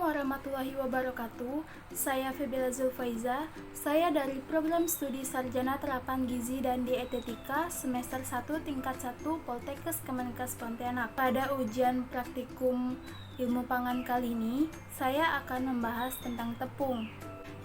warahmatullahi wabarakatuh. Saya Febila Zulfaiza. Saya dari Program Studi Sarjana Terapan Gizi dan Dietetika semester 1 tingkat 1 Poltekkes Kemenkes Pontianak. Pada ujian praktikum ilmu pangan kali ini, saya akan membahas tentang tepung.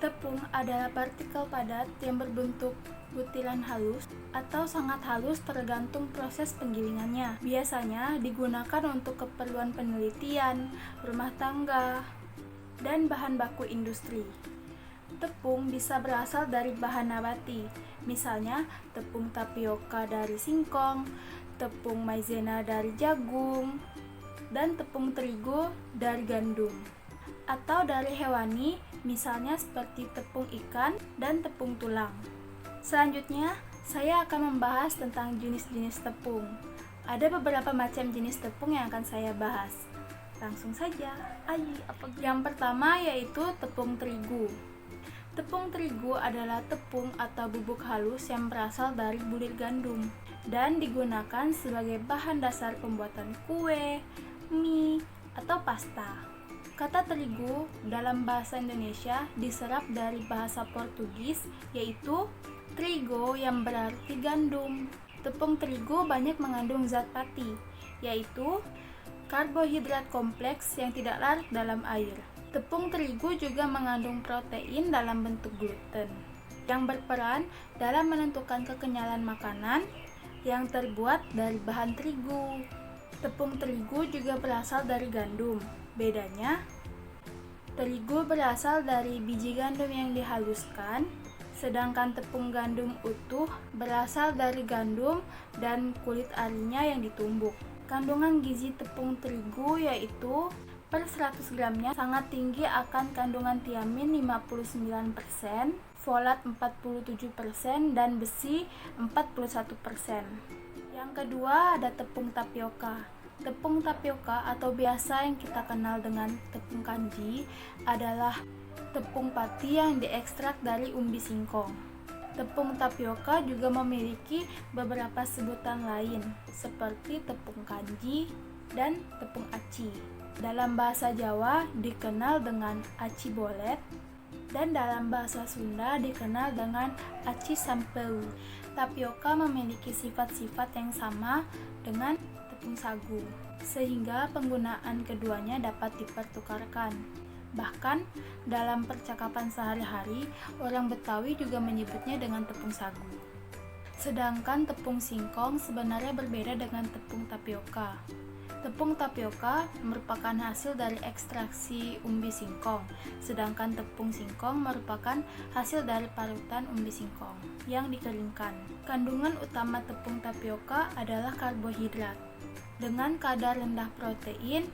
Tepung adalah partikel padat yang berbentuk butiran halus atau sangat halus tergantung proses penggilingannya. Biasanya digunakan untuk keperluan penelitian, rumah tangga, dan bahan baku industri. Tepung bisa berasal dari bahan nabati, misalnya tepung tapioka dari singkong, tepung maizena dari jagung, dan tepung terigu dari gandum. Atau dari hewani, misalnya seperti tepung ikan dan tepung tulang. Selanjutnya, saya akan membahas tentang jenis-jenis tepung. Ada beberapa macam jenis tepung yang akan saya bahas. Langsung saja, yang pertama yaitu tepung terigu. Tepung terigu adalah tepung atau bubuk halus yang berasal dari bulir gandum dan digunakan sebagai bahan dasar pembuatan kue, mie, atau pasta. Kata terigu dalam bahasa Indonesia diserap dari bahasa Portugis yaitu trigo yang berarti gandum. Tepung terigu banyak mengandung zat pati, yaitu karbohidrat kompleks yang tidak larut dalam air. Tepung terigu juga mengandung protein dalam bentuk gluten, yang berperan dalam menentukan kekenyalan makanan yang terbuat dari bahan terigu. Tepung terigu juga berasal dari gandum. Bedanya, terigu berasal dari biji gandum yang dihaluskan, sedangkan tepung gandum utuh berasal dari gandum dan kulit arinya yang ditumbuk. Kandungan gizi tepung terigu yaitu per 100 gramnya sangat tinggi akan kandungan tiamin 59%, folat 47%, dan besi 41%. Yang kedua ada tepung tapioka. Tepung tapioka atau biasa yang kita kenal dengan tepung kanji adalah tepung pati yang diekstrak dari umbi singkong. Tepung tapioka juga memiliki beberapa sebutan lain seperti tepung kanji dan tepung aci. Dalam bahasa Jawa dikenal dengan aci bolet dan dalam bahasa Sunda dikenal dengan aci sampeu. Tapioka memiliki sifat-sifat yang sama dengan tepung sagu, sehingga penggunaan keduanya dapat dipertukarkan. Bahkan dalam percakapan sehari-hari, orang Betawi juga menyebutnya dengan tepung sagu. Sedangkan tepung singkong sebenarnya berbeda dengan tepung tapioka. Tepung tapioka merupakan hasil dari ekstraksi umbi singkong, sedangkan tepung singkong merupakan hasil dari parutan umbi singkong yang dikeringkan. Kandungan utama tepung tapioka adalah karbohidrat dengan kadar rendah protein,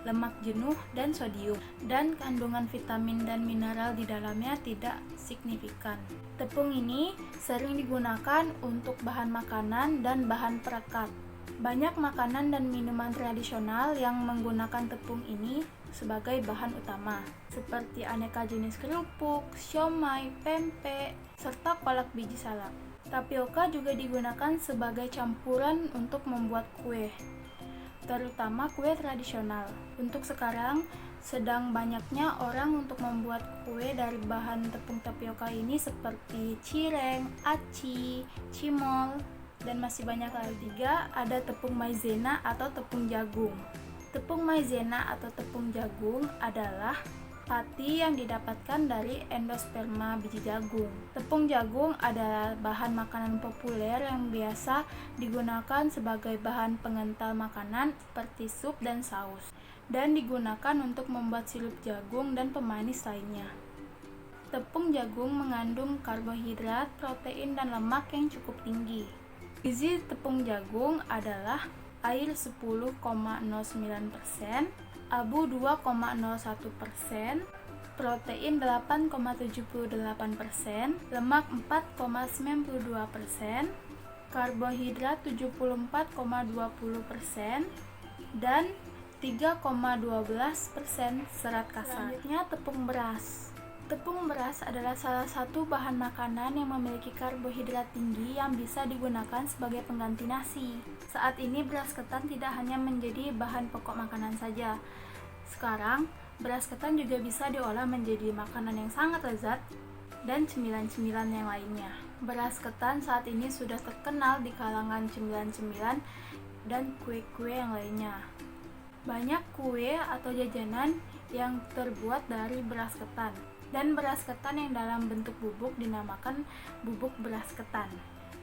lemak jenuh, dan sodium, dan kandungan vitamin dan mineral di dalamnya tidak signifikan. Tepung ini sering digunakan untuk bahan makanan dan bahan perekat. Banyak makanan dan minuman tradisional yang menggunakan tepung ini sebagai bahan utama, seperti aneka jenis kerupuk, siomay, pempek, serta kolak biji salak. Tapioka juga digunakan sebagai campuran untuk membuat kue, terutama kue tradisional. Untuk sekarang, sedang banyaknya orang untuk membuat kue dari bahan tepung tapioka ini seperti cireng, aci, cimol, dan masih banyak lagi. Tiga, ada tepung maizena atau tepung jagung. Tepung maizena atau tepung jagung adalah pati yang didapatkan dari endosperma biji jagung. Tepung jagung adalah bahan makanan populer yang biasa digunakan sebagai bahan pengental makanan seperti sup dan saus, dan digunakan untuk membuat sirup jagung dan pemanis lainnya. Tepung jagung mengandung karbohidrat, protein, dan lemak yang cukup tinggi. Gizi tepung jagung adalah air 10,09%, abu 2,01%, protein 8,78%, lemak 4,92%, karbohidrat 74,20%, dan 3,12% serat kasar. Selanjutnya tepung beras. Tepung beras adalah salah satu bahan makanan yang memiliki karbohidrat tinggi yang bisa digunakan sebagai pengganti nasi. Saat ini beras ketan tidak hanya menjadi bahan pokok makanan saja. Sekarang, Beras ketan juga bisa diolah menjadi makanan yang sangat lezat dan cemilan-cemilan yang lainnya. Beras ketan saat ini sudah terkenal di kalangan cemilan-cemilan dan kue-kue yang lainnya. Banyak kue atau jajanan yang terbuat dari beras ketan, dan beras ketan yang dalam bentuk bubuk dinamakan bubuk beras ketan.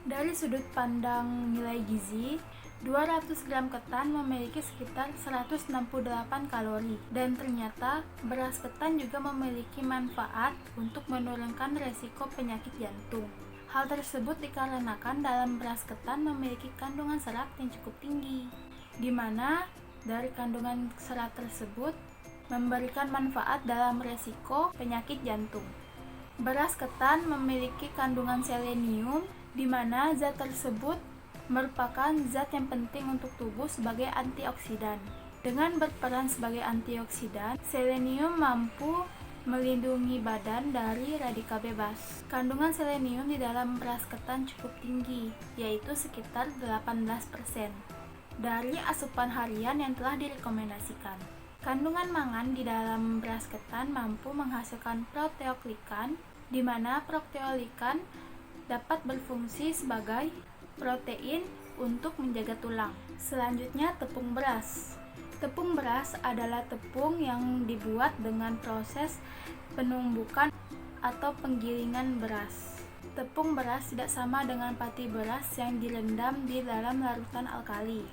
Dari sudut pandang nilai gizi, 200 gram ketan memiliki sekitar 168 kalori, dan ternyata beras ketan juga memiliki manfaat untuk menurunkan resiko penyakit jantung. Hal tersebut dikarenakan dalam beras ketan memiliki kandungan serat yang cukup tinggi, di mana dari kandungan serat tersebut memberikan manfaat dalam resiko penyakit jantung. Beras ketan memiliki kandungan selenium, di mana zat tersebut merupakan zat yang penting untuk tubuh sebagai antioksidan. Dengan berperan sebagai antioksidan, selenium mampu melindungi badan dari radikal bebas. Kandungan selenium di dalam beras ketan cukup tinggi, yaitu sekitar 18% dari asupan harian yang telah direkomendasikan. Kandungan mangan di dalam beras ketan mampu menghasilkan proteoglikan, di mana proteoglikan dapat berfungsi sebagai protein untuk menjaga tulang. Selanjutnya, tepung beras. Tepung beras adalah tepung yang dibuat dengan proses penumbukan atau penggilingan beras. Tepung beras tidak sama dengan pati beras yang direndam di dalam larutan alkali.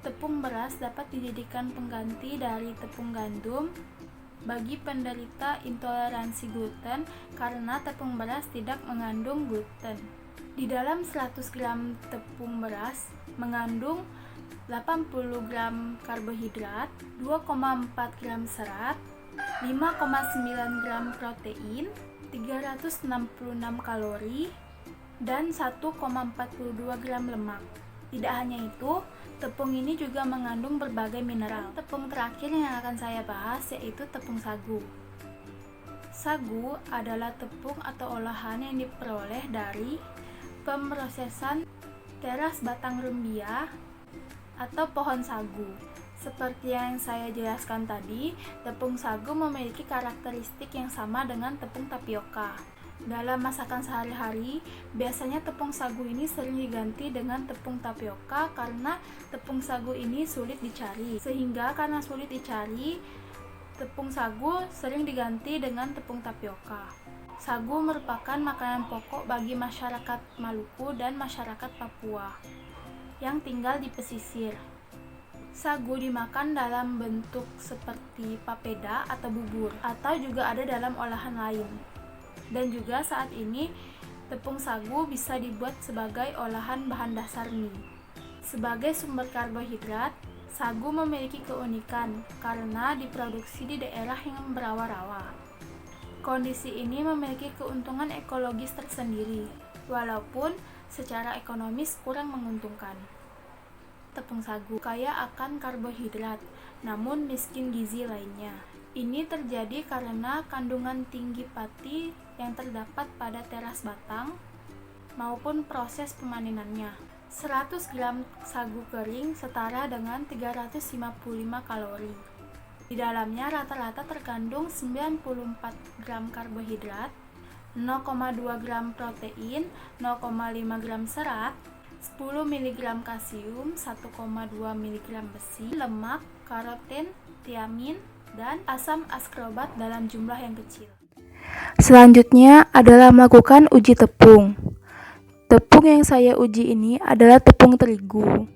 Tepung beras dapat dijadikan pengganti dari tepung gandum bagi penderita intoleransi gluten karena tepung beras tidak mengandung gluten. Di dalam 100 gram tepung beras mengandung 80 gram karbohidrat, 2,4 gram serat, 5,9 gram protein, 366 kalori, dan 1,42 gram lemak. Tidak hanya itu, tepung ini juga mengandung berbagai mineral. Tepung terakhir yang akan saya bahas yaitu tepung sagu. Sagu adalah tepung atau olahan yang diperoleh dari pemrosesan teras batang rumbia atau pohon sagu. Seperti yang saya jelaskan tadi, tepung sagu memiliki karakteristik yang sama dengan tepung tapioka. Dalam masakan sehari-hari, biasanya tepung sagu ini sering diganti dengan tepung tapioka karena tepung sagu ini sulit dicari. Sehingga karena sulit dicari, tepung sagu sering diganti dengan tepung tapioka. Sagu merupakan makanan pokok bagi masyarakat Maluku dan masyarakat Papua yang tinggal di pesisir. Sagu dimakan dalam bentuk seperti papeda atau bubur, atau juga ada dalam olahan lain. Dan juga saat ini tepung sagu bisa dibuat sebagai olahan bahan dasar mie. Sebagai sumber karbohidrat, sagu memiliki keunikan karena diproduksi di daerah yang berawa-rawa. Kondisi ini memiliki keuntungan ekologis tersendiri, walaupun secara ekonomis kurang menguntungkan. Tepung sagu kaya akan karbohidrat, namun miskin gizi lainnya. Ini terjadi karena kandungan tinggi pati yang terdapat pada teras batang maupun proses pemanenannya. 100 gram sagu kering setara dengan 355 kalori. Di dalamnya rata-rata terkandung 94 gram karbohidrat, 0,2 gram protein, 0,5 gram serat, 10 mg kalsium, 1,2 mg besi, lemak, karoten, tiamin, dan asam askorbat dalam jumlah yang kecil. Selanjutnya adalah melakukan uji tepung. Tepung yang saya uji ini adalah tepung terigu.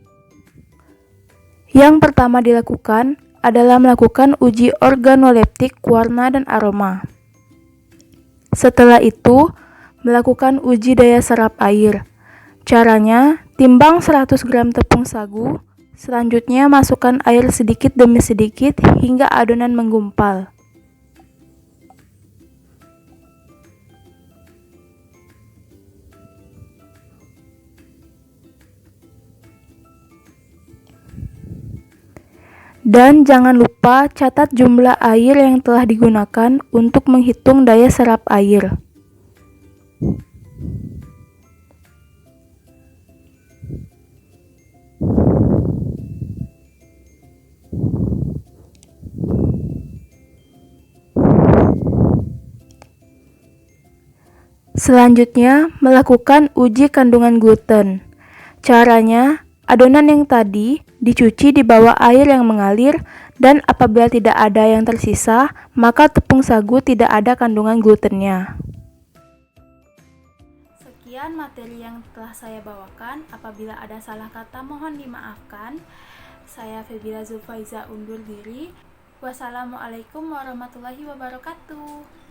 Yang pertama dilakukan adalah melakukan uji organoleptik, warna, dan aroma. Setelah itu, melakukan uji daya serap air. Caranya, timbang 100 gram tepung sagu, selanjutnya masukkan air sedikit demi sedikit hingga adonan menggumpal. Dan jangan lupa catat jumlah air yang telah digunakan untuk menghitung daya serap air. Selanjutnya, melakukan uji kandungan gluten. Caranya, adonan yang tadi dicuci di bawah air yang mengalir dan apabila tidak ada yang tersisa, maka tepung sagu tidak ada kandungan glutennya. Sekian materi yang telah saya bawakan. Apabila ada salah kata mohon dimaafkan. Saya Febila Zulfaiza undur diri. Wassalamualaikum warahmatullahi wabarakatuh.